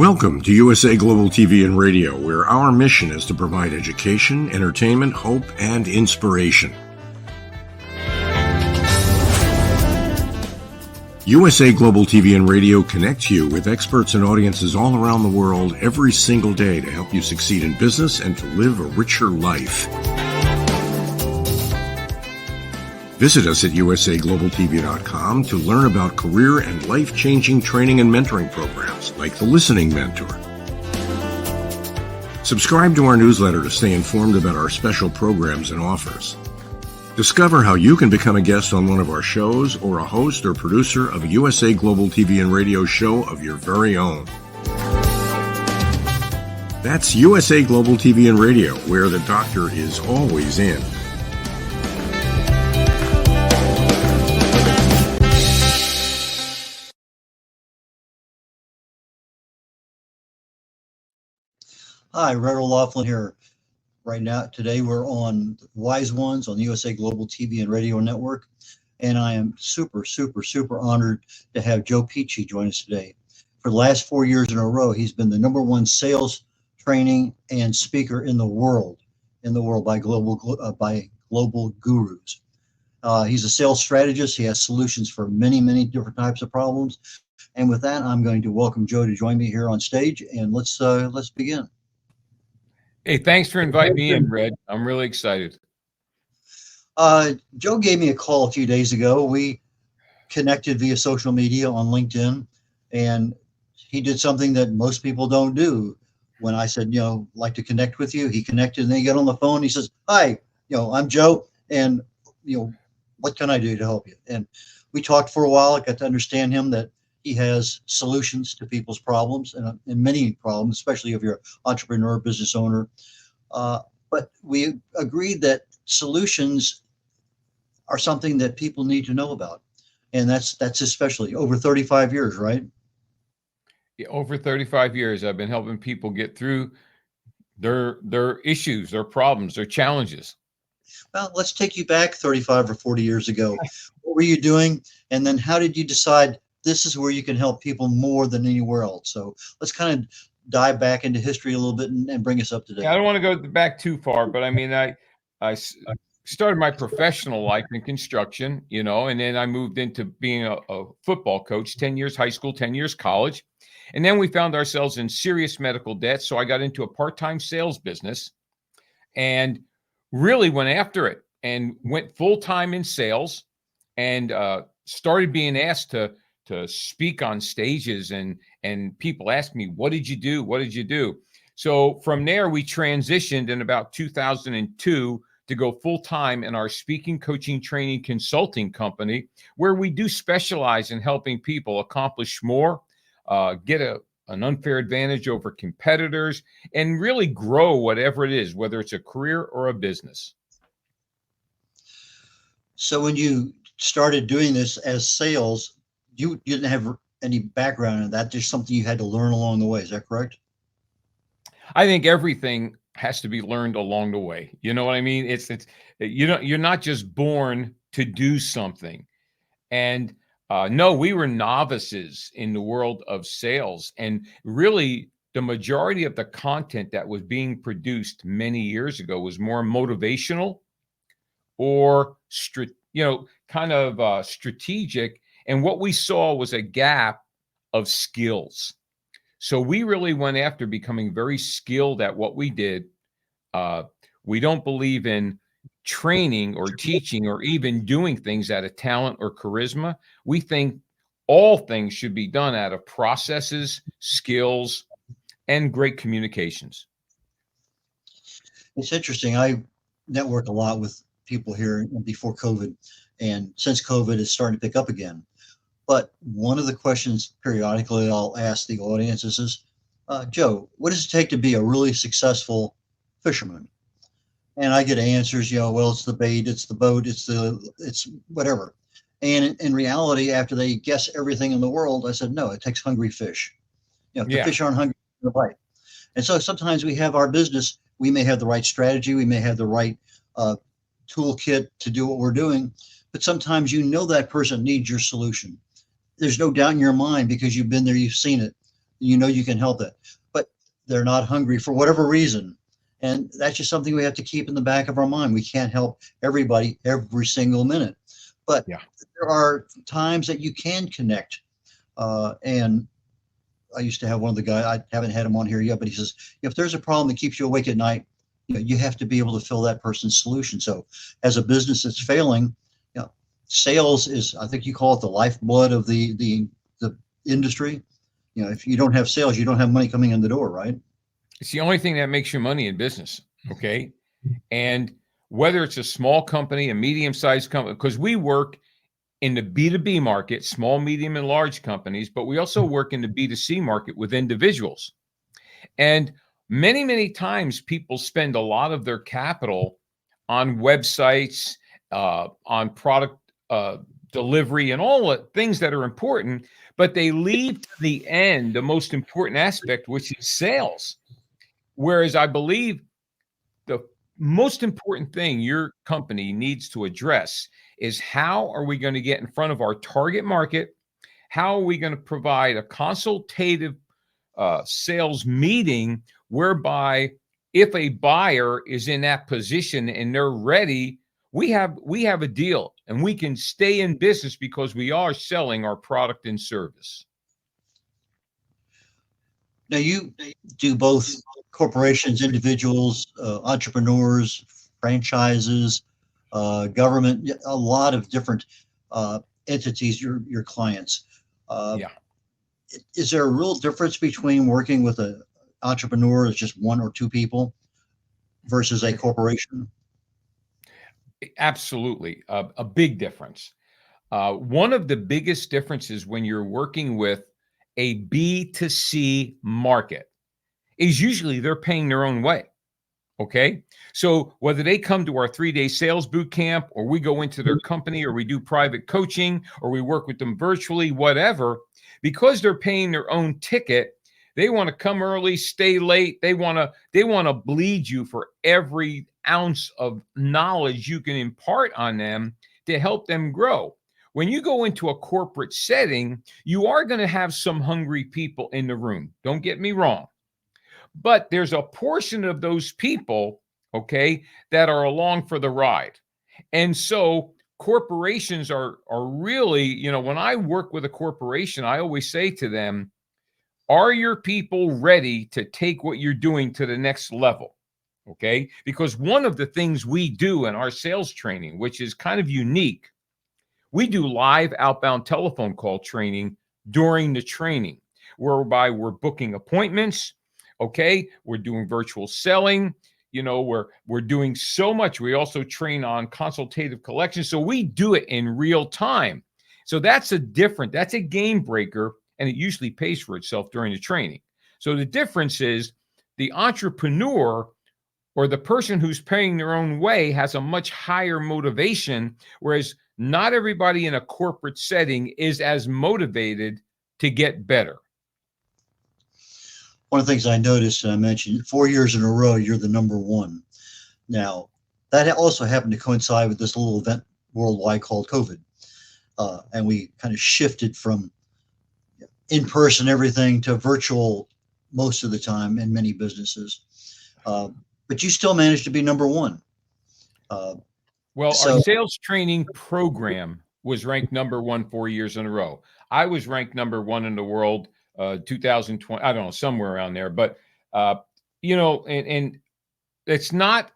Welcome to USA Global TV and Radio, where our mission is to provide education, entertainment, hope, and inspiration. USA Global TV and Radio connects you with experts and audiences all around the world every single day to help you succeed in business and to live a richer life. Visit us at usaglobaltv.com to learn about career and life-changing training and mentoring programs like the Listening Mentor. Subscribe to our newsletter to stay informed about our special programs and offers. Discover how you can become a guest on one of our shows or a host or producer of a USA Global TV and Radio show of your very own. That's USA Global TV and Radio, where the doctor is always in. Hi, red.olaughlin here. Right now, today we're on Wise Ones on the USA Global TV and Radio Network, and I am super honored to have Joe Pici join us today. For the last 4 years in a row, he's been the #1 sales training and speaker in the world by global gurus. He's a sales strategist. He has solutions for many different types of problems. And with that, I'm going to welcome Joe to join me here on stage, and let's begin. Hey, thanks for inviting me in, Red. I'm really excited. Joe gave me a call a few days ago. We connected via social media on LinkedIn, and he did something that most people don't do. When I said, like to connect with you, he connected, and then he got on the phone. He says, "Hi, I'm Joe, and what can I do to help you?" And we talked for a while. I got to understand him, that he has solutions to people's problems and many problems, especially if you're an entrepreneur, business owner. But we agreed that solutions are something that people need to know about. And that's especially over 35 years, right? Yeah, over 35 years, I've been helping people get through their issues, their problems, their challenges. Well, let's take you back 35 or 40 years ago. What were you doing? And then how did you decide this is where you can help people more than anywhere else? So let's kind of dive back into history a little bit and bring us up to date. Yeah, I don't want to go back too far, but I mean, I started my professional life in construction, and then I moved into being a football coach, 10 years high school, 10 years college. And then we found ourselves in serious medical debt. So I got into a part-time sales business and really went after it and went full-time in sales and started being asked to speak on stages, and people ask me, what did you do? What did you do? So from there, we transitioned in about 2002 to go full-time in our speaking, coaching, training, consulting company, where we do specialize in helping people accomplish more, get an unfair advantage over competitors, and really grow whatever it is, whether it's a career or a business. So when you started doing this as sales, you didn't have any background in that, just something you had to learn along the way. Is that correct? I think everything has to be learned along the way. You know what I mean? It's you're not just born to do something. And no, we were novices in the world of sales. And really, the majority of the content that was being produced many years ago was more motivational or strategic. And what we saw was a gap of skills. So we really went after becoming very skilled at what we did. We don't believe in training or teaching or even doing things out of talent or charisma. We think all things should be done out of processes, skills, and great communications. It's interesting. I network a lot with people here before COVID, and since COVID is starting to pick up again. But one of the questions periodically I'll ask the audience is, Joe, what does it take to be a really successful fisherman? And I get answers, well, it's the bait, it's the boat, it's whatever. And in reality, after they guess everything in the world, I said, no, it takes hungry fish. The fish aren't hungry to bite. And so sometimes we have our business, we may have the right strategy, we may have the right toolkit to do what we're doing, but sometimes that person needs your solution. There's no doubt in your mind, because you've been there, you've seen it, you know you can help it, but they're not hungry for whatever reason. And that's just something we have to keep in the back of our mind. We can't help everybody every single minute, but Yeah. there are times that you can connect. And I used to have one of the guys, I haven't had him on here yet, but he says, if there's a problem that keeps you awake at night, you have to be able to fill that person's solution. So as a business that's failing, sales is, I think you call it the lifeblood of the industry. If you don't have sales, you don't have money coming in the door, right? It's the only thing that makes you money in business. Okay. And whether it's a small company, a medium-sized company, because we work in the B2B market, small, medium, and large companies, but we also work in the B2C market with individuals. And many, many times people spend a lot of their capital on websites, on product delivery, and all the things that are important, but they leave to the end the most important aspect, which is sales. Whereas I believe the most important thing your company needs to address is how are we going to get in front of our target market? How are we going to provide a consultative sales meeting whereby if a buyer is in that position and they're ready, we have a deal and we can stay in business because we are selling our product and service. Now you do both corporations, individuals, entrepreneurs, franchises, government, a lot of different entities, your clients. Yeah. Is there a real difference between working with an entrepreneur as just one or two people versus a corporation? Absolutely. A big difference. One of the biggest differences when you're working with a B2C market is usually they're paying their own way. Okay. So whether they come to our 3-day sales boot camp or we go into their company or we do private coaching or we work with them virtually, whatever, because they're paying their own ticket, they want to come early, stay late. They want to bleed you for every ounce of knowledge you can impart on them to help them grow. When you go into a corporate setting, you are going to have some hungry people in the room. Don't get me wrong. But there's a portion of those people, okay, that are along for the ride. And so corporations are really, when I work with a corporation, I always say to them, are your people ready to take what you're doing to the next level? Okay, because one of the things we do in our sales training, which is kind of unique, we do live outbound telephone call training during the training, whereby we're booking appointments. Okay, we're doing virtual selling. We're doing so much. We also train on consultative collection. So we do it in real time. So that's a game breaker, and it usually pays for itself during the training. So the difference is the entrepreneur or the person who's paying their own way has a much higher motivation, whereas not everybody in a corporate setting is as motivated to get better. One of the things I noticed, and I mentioned 4 years in a row, you're the number one. Now, that also happened to coincide with this little event worldwide called COVID. And we kind of shifted from in-person everything to virtual most of the time in many businesses. But you still managed to be number one. Our sales training program was ranked number one 4 years in a row. I was ranked number one in the world 2020, I don't know, somewhere around there. But, and it's not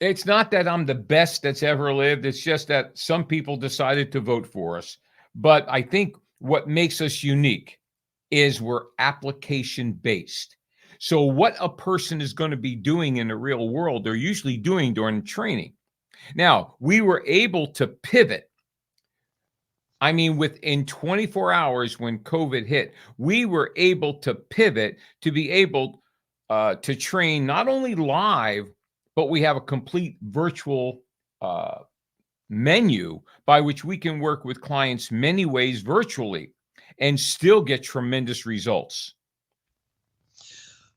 that I'm the best that's ever lived. It's just that some people decided to vote for us. But I think what makes us unique is we're application based. So what a person is going to be doing in the real world, they're usually doing during training. Now, we were able to pivot. I mean, within 24 hours when COVID hit, we were able to pivot to be able to train not only live, but we have a complete virtual menu by which we can work with clients many ways virtually and still get tremendous results.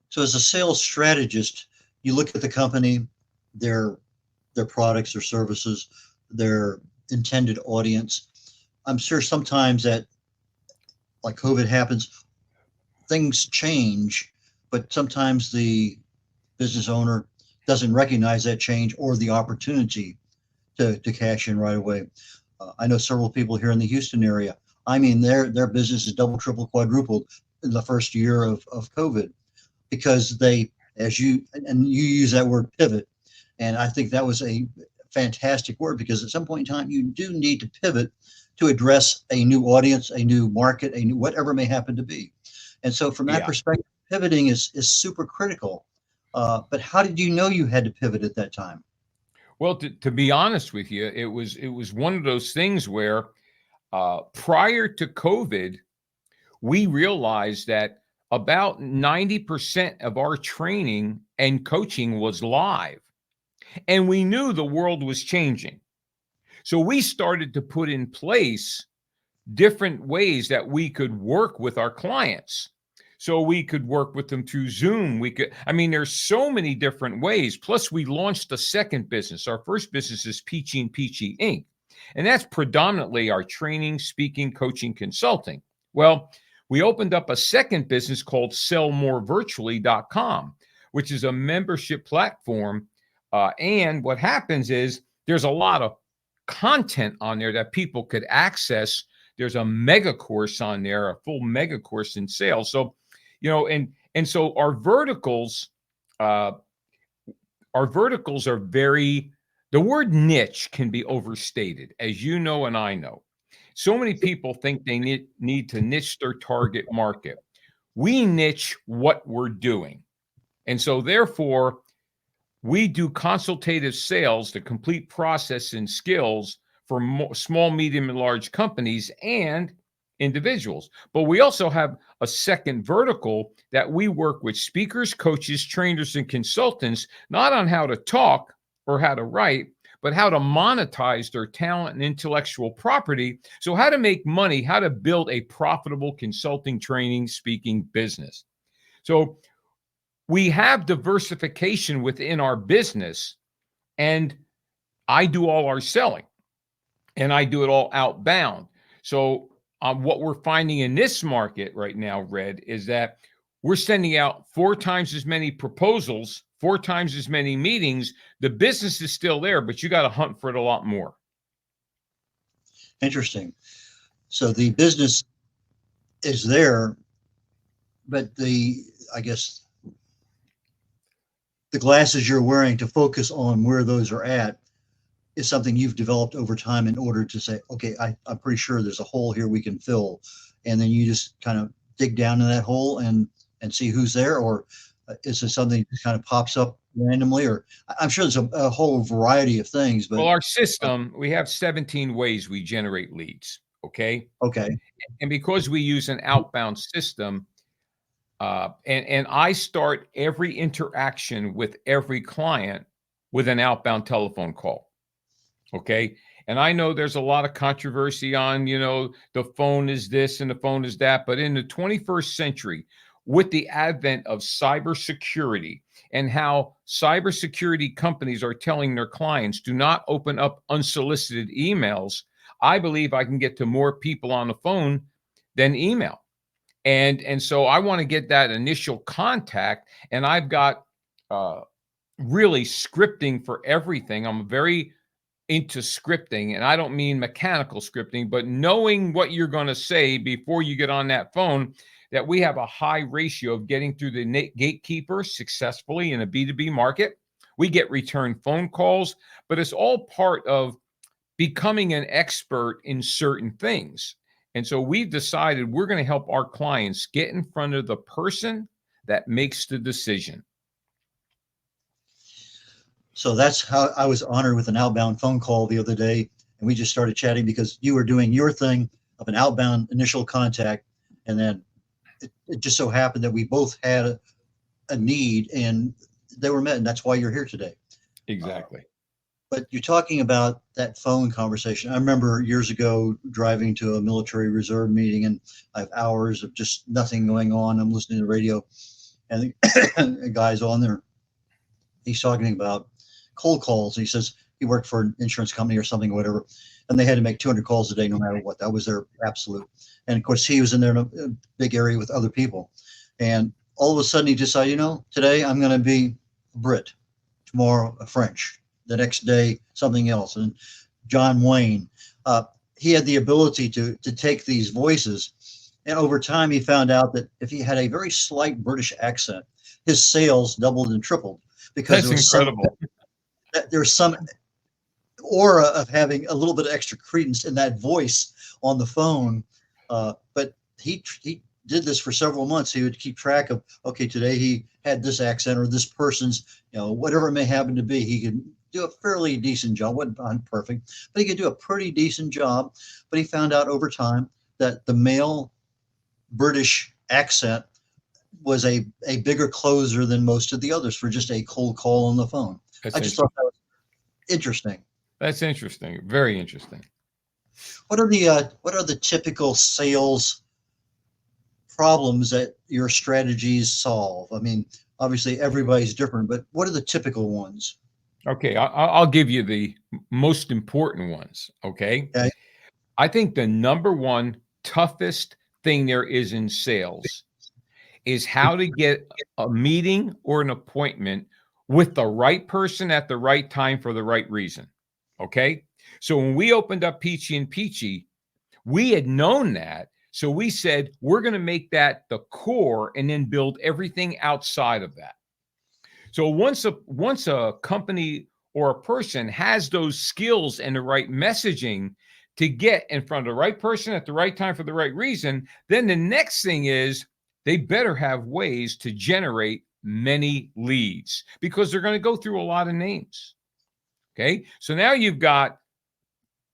So as a sales strategist, you look at the company, their products or services, their intended audience. I'm sure sometimes that, like COVID happens, things change, but sometimes the business owner doesn't recognize that change or the opportunity to cash in right away. I know several people here in the Houston area. I mean, their business is double, triple, quadrupled in the first year of COVID because they, as you use that word pivot, and I think that was a fantastic word because at some point in time you do need to pivot to address a new audience, a new market, a new whatever it may happen to be. And so from that perspective, pivoting is super critical. But how did you know you had to pivot at that time? Well, to be honest with you, it was one of those things where prior to COVID, we realized that about 90% of our training and coaching was live. And we knew the world was changing. So we started to put in place different ways that we could work with our clients. So we could work with them through Zoom. There's so many different ways. Plus, we launched a second business. Our first business is Pici and Pici Inc. And that's predominantly our training, speaking, coaching, consulting. Well, we opened up a second business called sellmorevirtually.com, which is a membership platform. And what happens is there's a lot of content on there that people could access. There's a mega course on there, a full mega course in sales. So, and so our verticals are very, the word niche can be overstated, as you know, and I know. So many people think they need to niche their target market. We niche what we're doing. And so therefore, we do consultative sales, the complete process and skills for small, medium, and large companies and individuals. But we also have a second vertical that we work with speakers, coaches, trainers, and consultants, not on how to talk or how to write, but how to monetize their talent and intellectual property. So how to make money, how to build a profitable consulting, training, speaking business. So we have diversification within our business, and I do all our selling, and I do it all outbound. So what we're finding in this market right now, Red, is that we're sending out 4 times as many proposals, 4 times as many meetings. The business is still there, but you got to hunt for it a lot more. Interesting. So the business is there, but I guess the glasses you're wearing to focus on where those are at is something you've developed over time in order to say, okay, I'm pretty sure there's a hole here we can fill. And then you just kind of dig down in that hole and see who's there, or is it something that kind of pops up randomly? Or I'm sure there's a whole variety of things. But well, our system, we have 17 ways we generate leads. Okay. And because we use an outbound system, and I start every interaction with every client with an outbound telephone call. Okay. And I know there's a lot of controversy on, the phone is this and the phone is that. But in the 21st century, with the advent of cybersecurity and how cybersecurity companies are telling their clients, do not open up unsolicited emails, I believe I can get to more people on the phone than email. And so I want to get that initial contact, and I've got really scripting for everything. I'm very into scripting, and I don't mean mechanical scripting, but knowing what you're going to say before you get on that phone, that we have a high ratio of getting through the gatekeeper successfully in a B2B market. We get return phone calls, but it's all part of becoming an expert in certain things. And so we've decided we're going to help our clients get in front of the person that makes the decision. So that's how I was honored with an outbound phone call the other day. And we just started chatting because you were doing your thing of an outbound initial contact. And then it just so happened that we both had a need and they were met. And that's why you're here today. Exactly. But you're talking about that phone conversation. I remember years ago driving to a military reserve meeting, and I have hours of just nothing going on. I'm listening to the radio, and the guy's on there. He's talking about cold calls. He says he worked for an insurance company or something, or whatever, and they had to make 200 calls a day no matter what. That was their absolute. And of course, he was in there in a big area with other people. And all of a sudden he decided, today I'm going to be a Brit, tomorrow a French, the next day something else. And John Wayne, he had the ability to take these voices. And over time, he found out that if he had a very slight British accent, his sales doubled and tripled because That's incredible. There's some aura of having a little bit of extra credence in that voice on the phone. But he did this for several months. He would keep track of, okay, today he had this accent or this person's, whatever it may happen to be. He could do a fairly decent job. Wasn't perfect, but he could do a pretty decent job. But he found out over time that the male British accent was a bigger closer than most of the others for just a cold call on the phone. I just thought that was interesting. That's interesting. Very interesting. What are the typical sales problems that your strategies solve? I mean, obviously everybody's different, but what are the typical ones? Okay, I'll give you the most important ones. Okay. I think the number one toughest thing there is in sales is how to get a meeting or an appointment with the right person at the right time for the right reason. Okay. So when we opened up Pici and Pici, we had known that. So we said, we're going to make that the core and then build everything outside of that. So once a company or a person has those skills and the right messaging to get in front of the right person at the right time for the right reason, then the next thing is they better have ways to generate many leads because they're going to go through a lot of names. Okay. So now you've got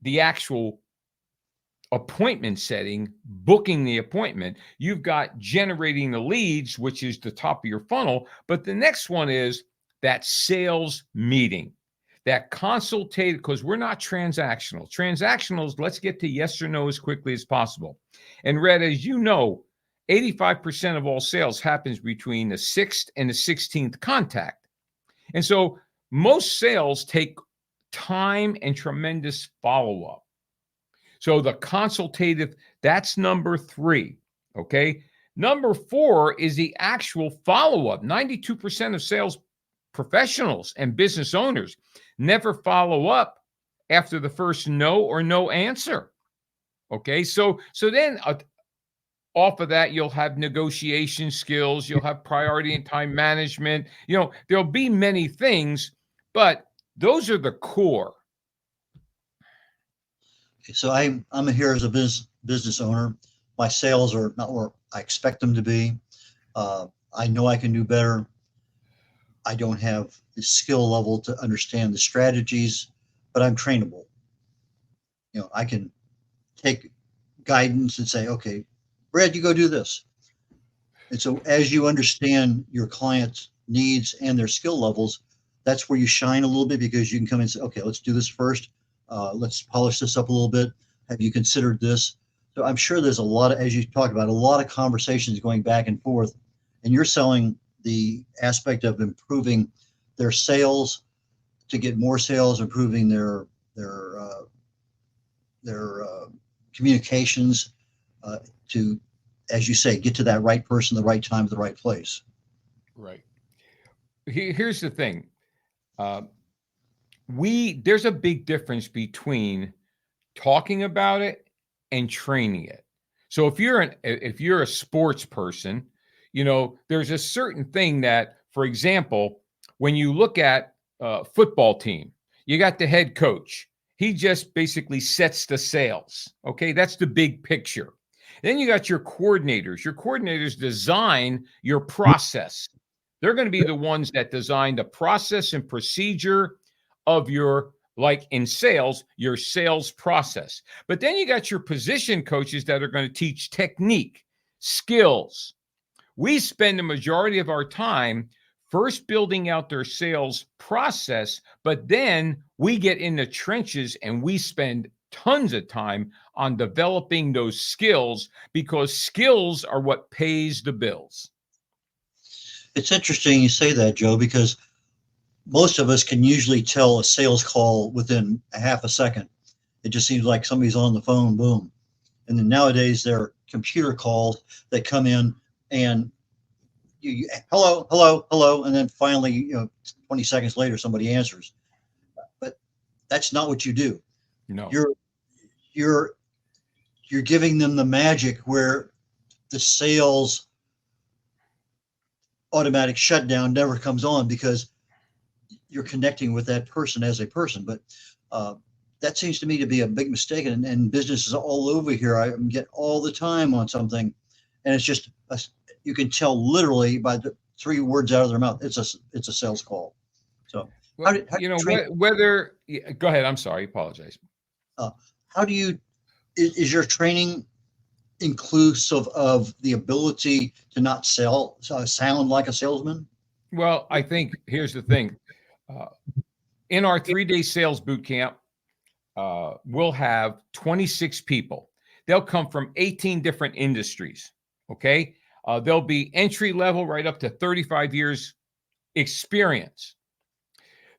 the actual appointment setting, booking the appointment. You've got generating the leads, which is the top of your funnel. But the next one is that sales meeting, that consultative, because we're not transactional. Transactionals, let's get to yes or no as quickly as possible. And Red, as you know, 85% of all sales happens between the 6th and the 16th contact. And so most sales take time and tremendous follow-up. So the consultative, that's number 3, okay? Number 4 is the actual follow-up. 92% of sales professionals and business owners never follow up after the first no or no answer, okay? So then off of that, you'll have negotiation skills, you'll have priority and time management. There'll be many things, but those are the core. So I'm here as a business owner. My sales are not where I expect them to be. I know I can do better. I don't have the skill level to understand the strategies, but I'm trainable. I can take guidance and say, okay, Brad, you go do this. And so as you understand your client's needs and their skill levels, that's where you shine a little bit because you can come in and say, okay, let's do this first. Let's polish this up a little bit. Have you considered this? So I'm sure there's a lot of, as you talked about, a lot of conversations going back and forth, and you're selling the aspect of improving their sales to get more sales, improving their communications to, as you say, get to that right person, the right time, the right place. Right. Here's the thing. There's a big difference between talking about it and training it. So if you're a sports person, there's a certain thing that, for example, when you look at a football team, you got the head coach. He just basically sets the sales. Okay. That's the big picture. Then you got your coordinators. Your coordinators design your process. They're going to be the ones that design the process and procedure of your, like in sales, your sales process. But then you got your position coaches that are going to teach technique, skills. We spend the majority of our time first building out their sales process, but then we get in the trenches and we spend tons of time on developing those skills because skills are what pays the bills. It's interesting you say that, Joe, because most of us can usually tell a sales call within a half a second. It just seems like somebody's on the phone, boom. And then nowadays there are computer calls that come in and hello, hello, hello, and then finally, 20 seconds later, somebody answers. But that's not what you do. No. You're giving them the magic where the sales automatic shutdown never comes on because you're connecting with that person as a person. But that seems to me to be a big mistake, and businesses all over here, I get all the time on something, and it's just you can tell literally by the 3 words out of their mouth, it's a sales call. So well, whether go ahead, I'm sorry, apologize. How do you is your training inclusive of the ability to not sound like a salesman? Well, I think here's the thing. In our 3-day sales boot camp, we'll have 26 people. They'll come from 18 different industries. Okay. They'll be entry level right up to 35 years experience.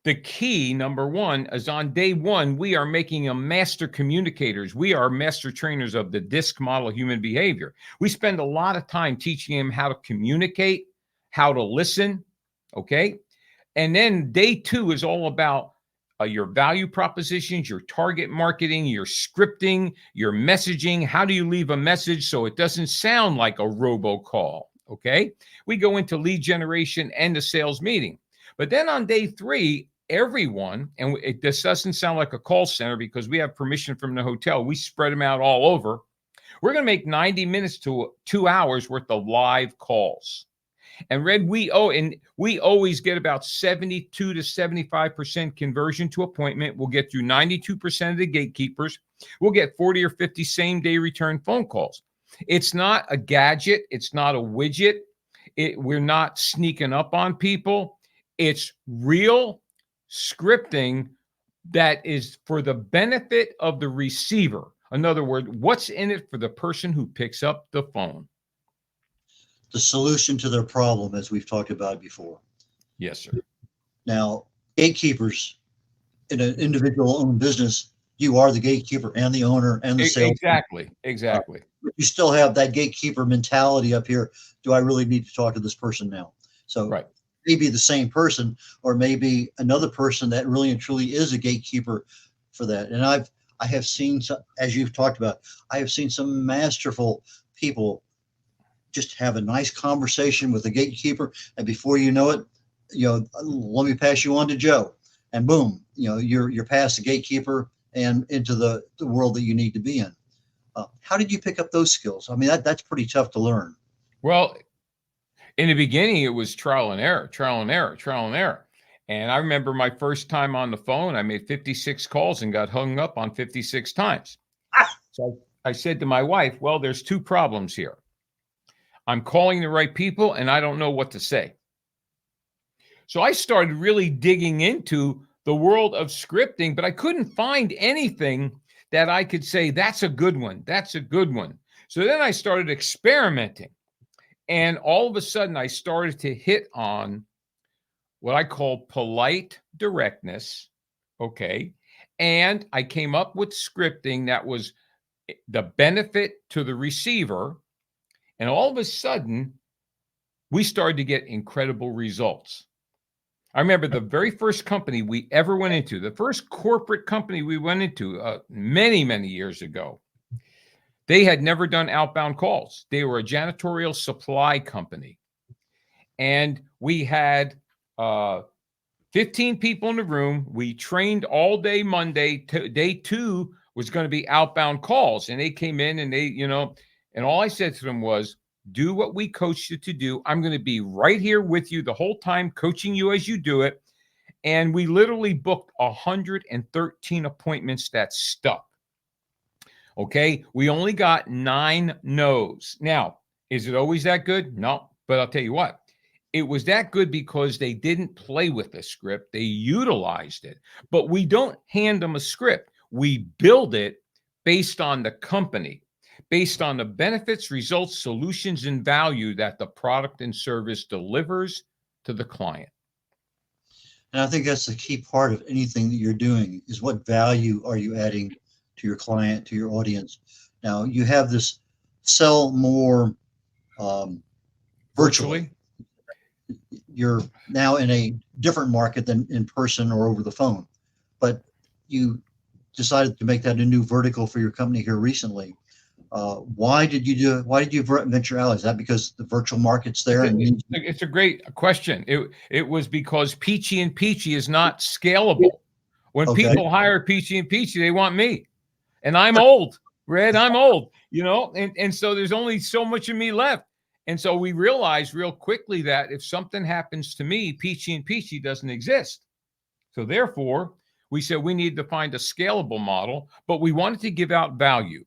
The key, number one, is on day one, we are making them master communicators. We are master trainers of the DISC model of human behavior. We spend a lot of time teaching them how to communicate, how to listen. Okay. And then day 2 is all about your value propositions, your target marketing, your scripting, your messaging. How do you leave a message so it doesn't sound like a robocall? Okay. We go into lead generation and the sales meeting. But then on day 3, everyone, and this doesn't sound like a call center because we have permission from the hotel. We spread them out all over. We're going to make 90 minutes to 2 hours worth of live calls. And Red, we always get about 72 to 75% conversion to appointment. We'll get through 92% of the gatekeepers. We'll get 40 or 50 same-day return phone calls. It's not a gadget. It's not a widget. We're not sneaking up on people. It's real scripting that is for the benefit of the receiver. In other words, what's in it for the person who picks up the phone? The solution to their problem, as we've talked about before. Yes, sir. Now, gatekeepers in an individual-owned business, you are the gatekeeper and the owner and the sales. Exactly. You still have that gatekeeper mentality up here. Do I really need to talk to this person now? So right. Maybe the same person, or maybe another person that really and truly is a gatekeeper for that. And I have seen some, as you've talked about, I have seen some masterful people just have a nice conversation with the gatekeeper, and before you know it, let me pass you on to Joe, and boom, you're past the gatekeeper and into the world that you need to be in. How did you pick up those skills? I mean, that's pretty tough to learn. Well, in the beginning, it was trial and error. And I remember my first time on the phone, I made 56 calls and got hung up on 56 times. So I said to my wife, well, there's 2 problems here. I'm calling the right people and I don't know what to say. So I started really digging into the world of scripting, but I couldn't find anything that I could say, that's a good one. That's a good one. So then I started experimenting. And all of a sudden, I started to hit on what I call polite directness. Okay. And I came up with scripting that was the benefit to the receiver. And all of a sudden, we started to get incredible results. I remember the very first company we ever went into, the first corporate company we went into many, many years ago. They had never done outbound calls. They were a janitorial supply company. And we had 15 people in the room. We trained all day Monday. Day 2 was going to be outbound calls. And they came in and they, and all I said to them was, do what we coached you to do. I'm going to be right here with you the whole time, coaching you as you do it. And we literally booked 113 appointments that stuck. Okay, we only got 9 no's. Now, is it always that good? No, but I'll tell you what, it was that good because they didn't play with the script. They utilized it, but we don't hand them a script. We build it based on the company, based on the benefits, results, solutions, and value that the product and service delivers to the client. And I think that's the key part of anything that you're doing is what value are you adding to your client, to your audience. Now you have this sell more virtually. you're now in a different market than in person or over the phone, but you decided to make that a new vertical for your company here recently. Why did you venture out? Is that because the virtual market's there? It's a great question. It was because Pici and Pici is not scalable. When people hire Pici and Pici, they want me, and I'm old, Red. I'm old, and so there's only so much of me left. And so we realized real quickly that if something happens to me, Pici and Pici doesn't exist. So therefore, we said we need to find a scalable model, but we wanted to give out value.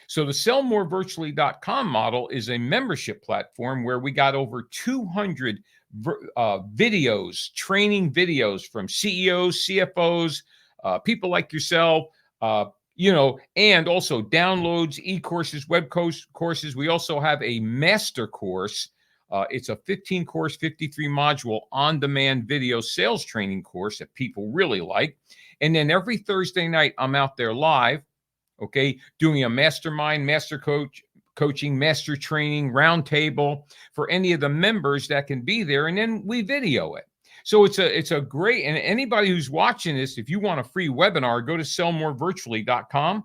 So the sellmorevirtually.com model is a membership platform where we got over 200 videos, training videos from CEOs, CFOs, people like yourself, and also downloads, e-courses, web courses. We also have a master course. It's a 15-course, 53-module on-demand video sales training course that people really like. And then every Thursday night, I'm out there live, doing a mastermind, master coaching, master training, roundtable for any of the members that can be there. And then we video it. So it's a great, and anybody who's watching this, if you want a free webinar, go to sellmorevirtually.com.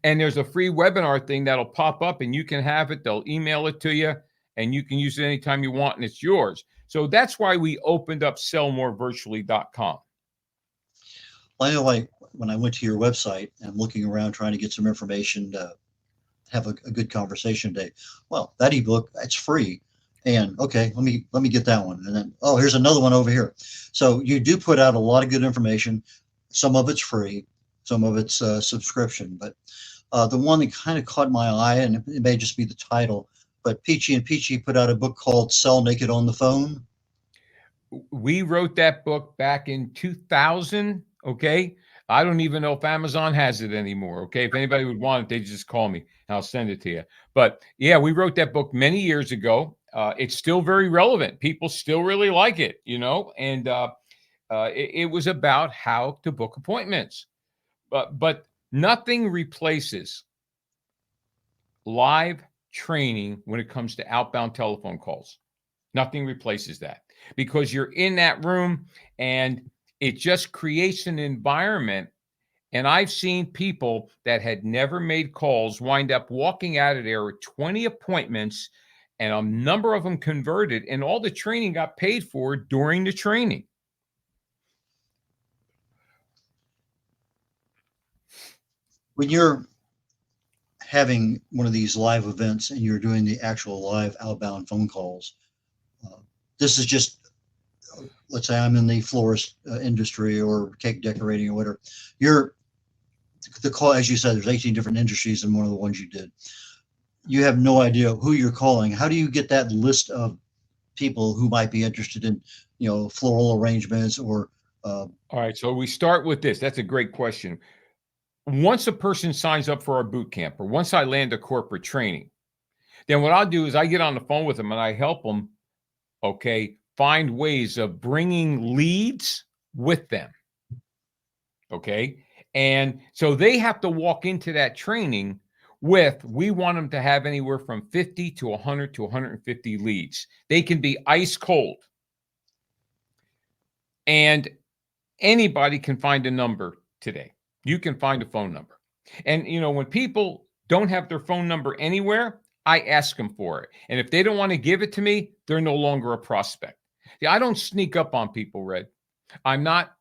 And there's a free webinar thing that'll pop up and you can have it. They'll email it to you and you can use it anytime you want and it's yours. So that's why we opened up sellmorevirtually.com. Well, I know when I went to your website and I'm looking around trying to get some information to have a good conversation today. Well, that ebook, it's free. And let me get that one. And then, here's another one over here. So you do put out a lot of good information. Some of it's free, some of it's subscription. But the one that kind of caught my eye, and it may just be the title, but Pici and Pici put out a book called Sell Naked on the Phone. We wrote that book back in 2000. I don't even know if Amazon has it anymore. If anybody would want it, they just call me and I'll send it to you. But yeah, we wrote that book many years ago. It's still very relevant. People still really like it, and it was about how to book appointments. But nothing replaces live training when it comes to outbound telephone calls. Nothing replaces that because you're in that room and it just creates an environment. And I've seen people that had never made calls wind up walking out of there with 20 appointments, and a number of them converted, and all the training got paid for during the training. When you're having one of these live events and you're doing the actual live outbound phone calls, this is just, let's say I'm in the florist industry or cake decorating or whatever. The call, as you said, there's 18 different industries in one of the ones you did. You have no idea who you're calling. How do you get that list of people who might be interested in, floral arrangements or? All right. So we start with this. That's a great question. Once a person signs up for our boot camp or once I land a corporate training, then what I'll do is I get on the phone with them and I help them, find ways of bringing leads with them. And so they have to walk into that training we want them to have anywhere from 50 to 100 to 150 leads. They can be ice cold. And anybody can find a number today. You can find a phone number. And, when people don't have their phone number anywhere, I ask them for it. And if they don't want to give it to me, they're no longer a prospect. I don't sneak up on people, Red. I'm not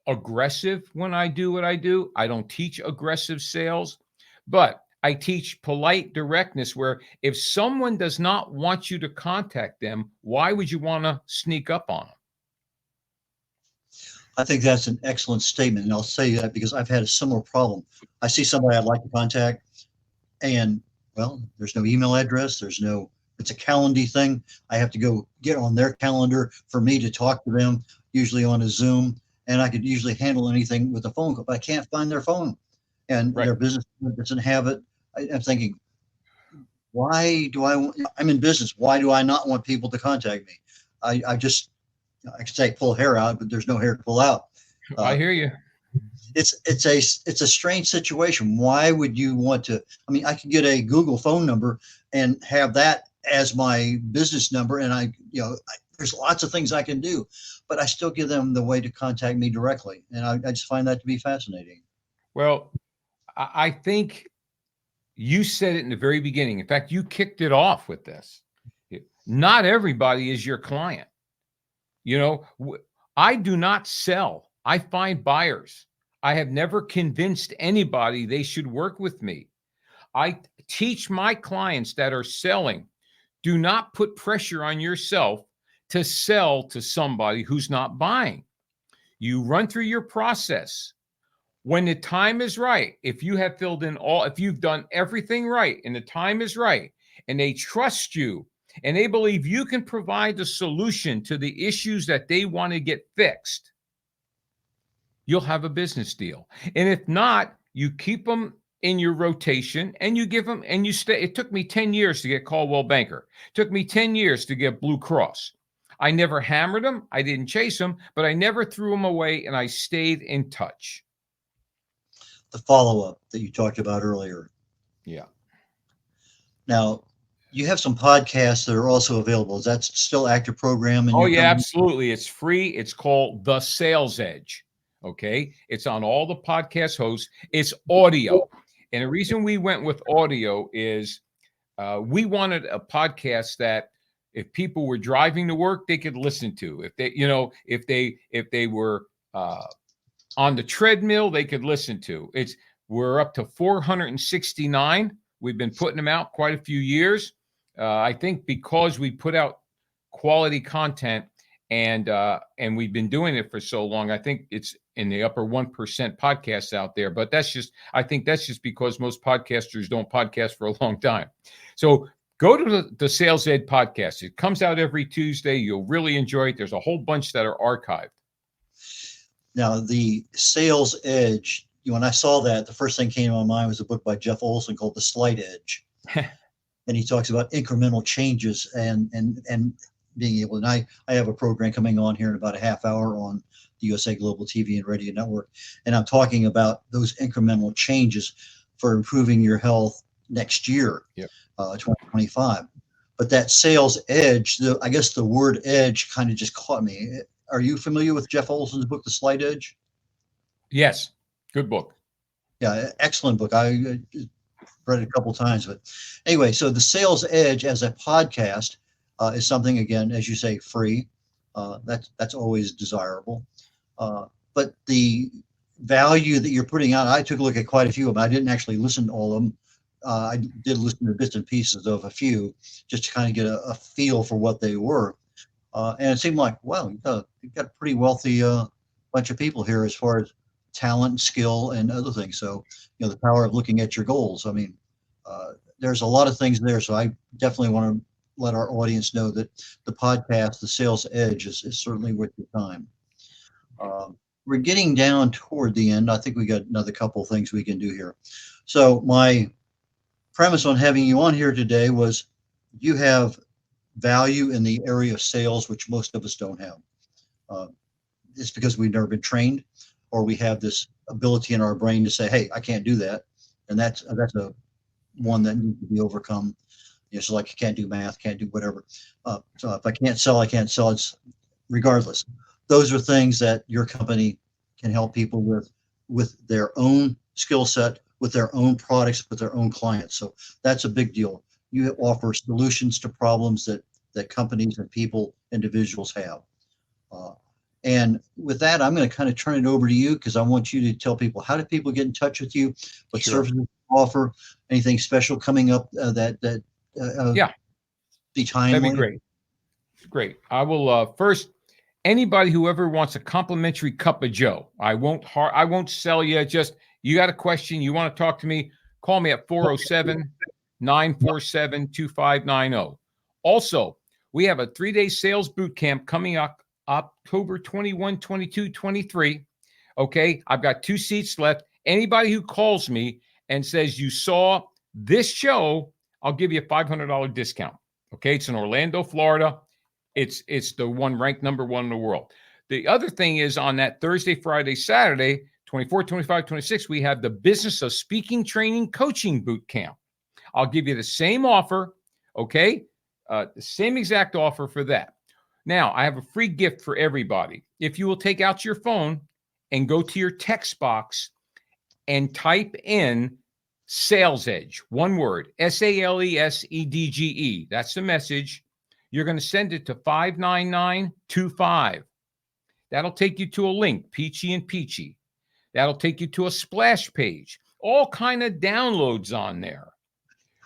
aggressive when I do what I do. I don't teach aggressive sales, but I teach polite directness where if someone does not want you to contact them, why would you want to sneak up on them? I think that's an excellent statement. And I'll say that because I've had a similar problem. I see somebody I'd like to contact and, there's no email address. It's a Calendly thing. I have to go get on their calendar for me to talk to them, usually on a Zoom. And I could usually handle anything with a phone call, but I can't find their phone. And their business doesn't have it. I'm thinking, I'm in business. Why do I not want people to contact me? I could say pull hair out, but there's no hair to pull out. I hear you. It's a strange situation. Why would you want to? I mean, I could get a Google phone number and have that as my business number, and there's lots of things I can do, but I still give them the way to contact me directly, and I just find that to be fascinating. Well, I think you said it in the very beginning. In fact, you kicked it off with this. Not everybody is your client. I do not sell. I find buyers. I have never convinced anybody they should work with me. I teach my clients that are selling, do not put pressure on yourself to sell to somebody who's not buying. You run through your process. When the time is right, if you've done everything right and the time is right, and they trust you and they believe you can provide the solution to the issues that they want to get fixed, you'll have a business deal. And if not, you keep them in your rotation and you give them and you stay. It took me 10 years to get Coldwell Banker. It took me 10 years to get Blue Cross. I never hammered them. I didn't chase them, but I never threw them away, and I stayed in touch. The follow-up that you talked about earlier. Yeah. Now, you have some podcasts that are also available. Is that still active program? Oh, yeah, absolutely. It's free. It's called The Sales Edge. Okay. It's on all the podcast hosts. It's audio. And the reason we went with audio is we wanted a podcast that if people were driving to work, they could listen to. If they were on the treadmill, they could listen to. We're up to 469. We've been putting them out quite a few years. I think because we put out quality content and we've been doing it for so long, I think it's in the upper 1% podcasts out there. But I think that's just because most podcasters don't podcast for a long time. So go to the Sales Ed podcast. It comes out every Tuesday. You'll really enjoy it. There's a whole bunch that are archived. Now, the Sales Edge, when I saw that, the first thing came to my mind was a book by Jeff Olson called The Slight Edge. And he talks about incremental changes and being able, and I have a program coming on here in about a half hour on the USA Global TV and Radio Network. And I'm talking about those incremental changes for improving your health next year, 2025. But that sales edge, I guess the word edge kind of just caught me. Are you familiar with Jeff Olson's book, The Slight Edge? Yes. Good book. Yeah, excellent book. I read it a couple times. But anyway, so the Sales Edge as a podcast is something, again, as you say, free. That's always desirable. But the value that you're putting out, I took a look at quite a few of them. I didn't actually listen to all of them. I did listen to bits and pieces of a few just to kind of get a feel for what they were. And it seemed like, wow, you've got a pretty wealthy bunch of people here as far as talent, skill, and other things. So, the power of looking at your goals. I mean, there's a lot of things there. So I definitely want to let our audience know that the podcast, The Sales Edge, is certainly worth your time. We're getting down toward the end. I think we got another couple of things we can do here. So my premise on having you on here today was you have value in the area of sales, which most of us don't have. It's because we've never been trained, or we have this ability in our brain to say, hey, I can't do that. And that's a one that needs to be overcome. So like, you can't do math, can't do whatever. So if I can't sell, I can't sell. It's regardless. Those are things that your company can help people with their own skill set, with their own products, with their own clients. So that's a big deal. You offer solutions to problems that companies and people, individuals have. And with that, I'm going to kind of turn it over to you, because I want you to tell people, how do people get in touch with you? What services you offer? Anything special coming up be timely? That'd be great. Great. I will first, anybody who ever wants a complimentary cup of Joe, I won't sell you. Just, you got a question, you want to talk to me, call me at 407-947-2590. Also, we have a 3-day sales boot camp coming up October 21, 22, 23. Okay. I've got 2 seats left. Anybody who calls me and says you saw this show, I'll give you a $500 discount. Okay. It's in Orlando, Florida. It's the one ranked number 1 in the world. The other thing is, on that Thursday, Friday, Saturday, 24, 25, 26, we have the Business of Speaking Training Coaching Boot Camp. I'll give you the same offer. Okay. The same exact offer for that. Now, I have a free gift for everybody. If you will take out your phone and go to your text box and type in Sales Edge, one word, SALESEDGE. That's the message. You're going to send it to 59925. That'll take you to a link, Pici and Pici. That'll take you to a splash page. All kind of downloads on there.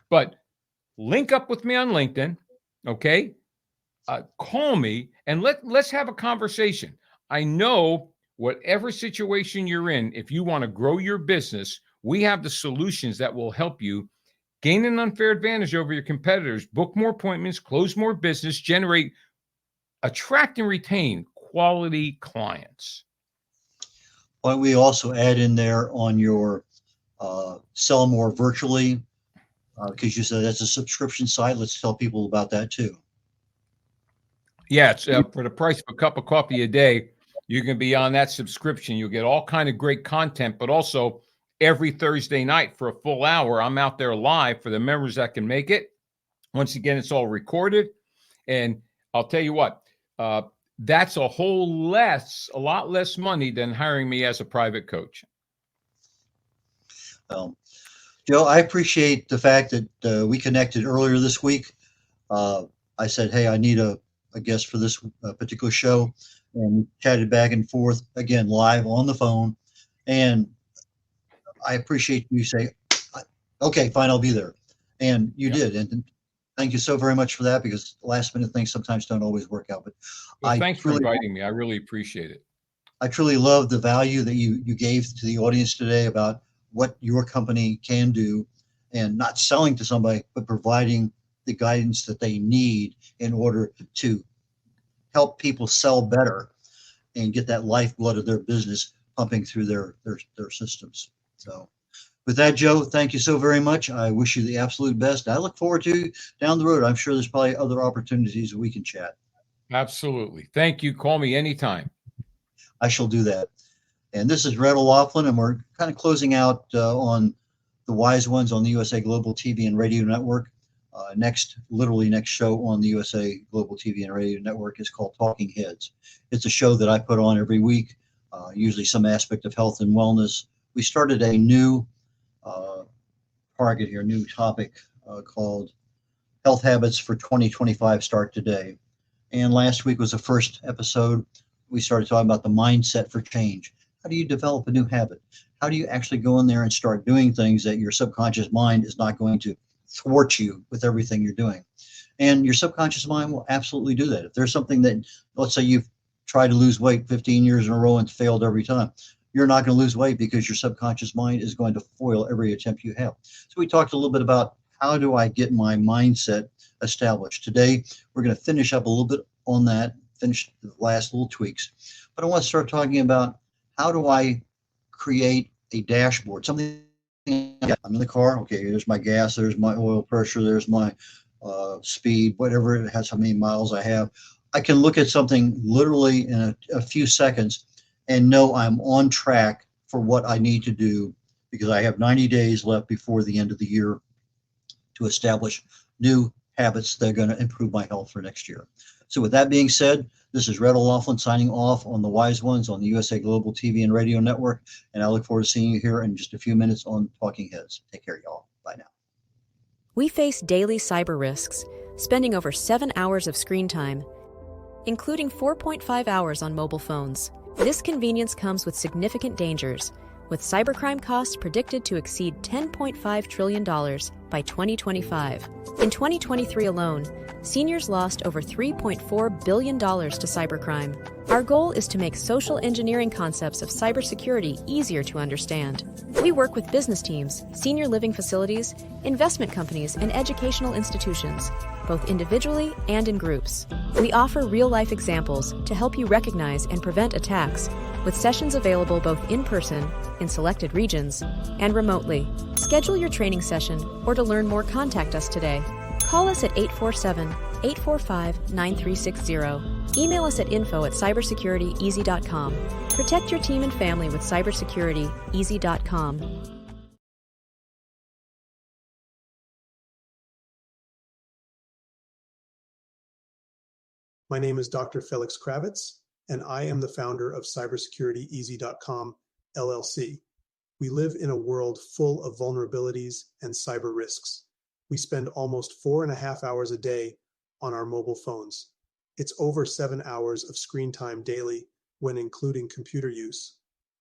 But link up with me on LinkedIn, okay? Call me and let's have a conversation. I know whatever situation you're in, if you want to grow your business, we have the solutions that will help you gain an unfair advantage over your competitors, book more appointments, close more business, attract and retain quality clients. Why don't we also add in there on your sell more virtually, because you said that's a subscription site. Let's tell people about that too. Yeah, it's for the price of a cup of coffee a day. You can be on that subscription. You'll get all kind of great content, but also every Thursday night for a full hour, I'm out there live for the members that can make it. Once again, it's all recorded. And I'll tell you what, that's a lot less money than hiring me as a private coach. Joe, I appreciate the fact that we connected earlier this week. I said, hey, I need a guest for this particular show, and we chatted back and forth again live on the phone. And I appreciate you say, okay, fine, I'll be there. And you did. And thank you so very much for that, because last minute things sometimes don't always work out. But thanks for inviting me. I really appreciate it. I truly love the value that you gave to the audience today about what your company can do, and not selling to somebody, but providing the guidance that they need in order to help people sell better and get that lifeblood of their business pumping through their systems. So with that, Joe, thank you so very much. I wish you the absolute best. I look forward to down the road. I'm sure there's probably other opportunities that we can chat. Absolutely. Thank you. Call me anytime. I shall do that. And this is red.olaughlin, and we're kind of closing out on the Wise Ones on the USA Global TV and Radio Network. Next show on the USA Global TV and Radio Network is called Talking Heads. It's a show that I put on every week, usually some aspect of health and wellness. We started a new new topic called Health Habits for 2025 Start Today. And last week was the first episode. We started talking about the mindset for change. How do you develop a new habit? How do you actually go in there and start doing things that your subconscious mind is not going to thwart you with everything you're doing? And your subconscious mind will absolutely do that. If there's something that, let's say you've tried to lose weight 15 years in a row and failed every time, you're not going to lose weight, because your subconscious mind is going to foil every attempt you have. So we talked a little bit about how do I get my mindset established. Today, we're going to finish up a little bit on that, finish the last little tweaks. But I want to start talking about how do I create a dashboard, something. I'm in the car. Okay, there's my gas, there's my oil pressure, there's my speed, whatever it has, how many miles I have. I can look at something literally in a few seconds and know I'm on track for what I need to do, because I have 90 days left before the end of the year to establish new habits that are going to improve my health for next year. So with that being said, this is red.olaughlin signing off on the Wise Ones on the USA Global TV and Radio Network. And I look forward to seeing you here in just a few minutes on Talking Heads. Take care, y'all. Bye now. We face daily cyber risks, spending over 7 hours of screen time, including 4.5 hours on mobile phones. This convenience comes with significant dangers, with cybercrime costs predicted to exceed $10.5 trillion by 2025. In 2023 alone, seniors lost over $3.4 billion to cybercrime. Our goal is to make social engineering concepts of cybersecurity easier to understand. We work with business teams, senior living facilities, investment companies, and educational institutions, both individually and in groups. We offer real-life examples to help you recognize and prevent attacks, with sessions available both in person, in selected regions, and remotely. Schedule your training session, or to learn more, contact us today. Call us at 847-845-9360. Email us at info@cybersecurityeasy.com. Protect your team and family with cybersecurityeasy.com. My name is Dr. Felix Kravitz, and I am the founder of cybersecurityeasy.com, LLC. We live in a world full of vulnerabilities and cyber risks. We spend almost 4.5 hours a day on our mobile phones. It's over 7 hours of screen time daily when including computer use.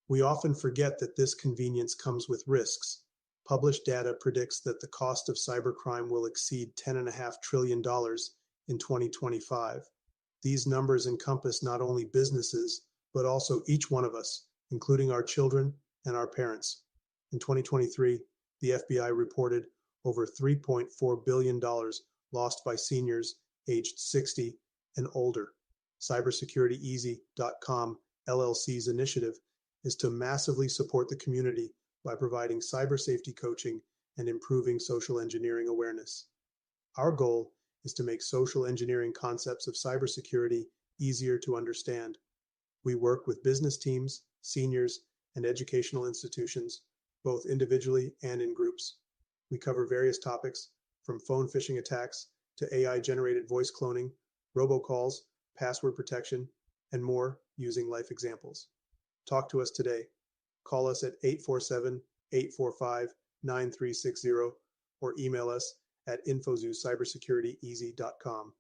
We often forget that this convenience comes with risks. Published data predicts that the cost of cybercrime will exceed $10.5 trillion in 2025. These numbers encompass not only businesses, but also each one of us, including our children and our parents. In 2023, the FBI reported over $3.4 billion lost by seniors aged 60 and older. Cybersecurityeasy.com LLC's initiative is to massively support the community by providing cyber safety coaching and improving social engineering awareness. Our goal is to make social engineering concepts of cybersecurity easier to understand. We work with business teams, seniors, and educational institutions, both individually and in groups. We cover various topics from phone phishing attacks to AI-generated voice cloning, robocalls, password protection, and more using life examples. Talk to us today. Call us at 847-845-9360 or email us at info@cybersecurityeasy.com.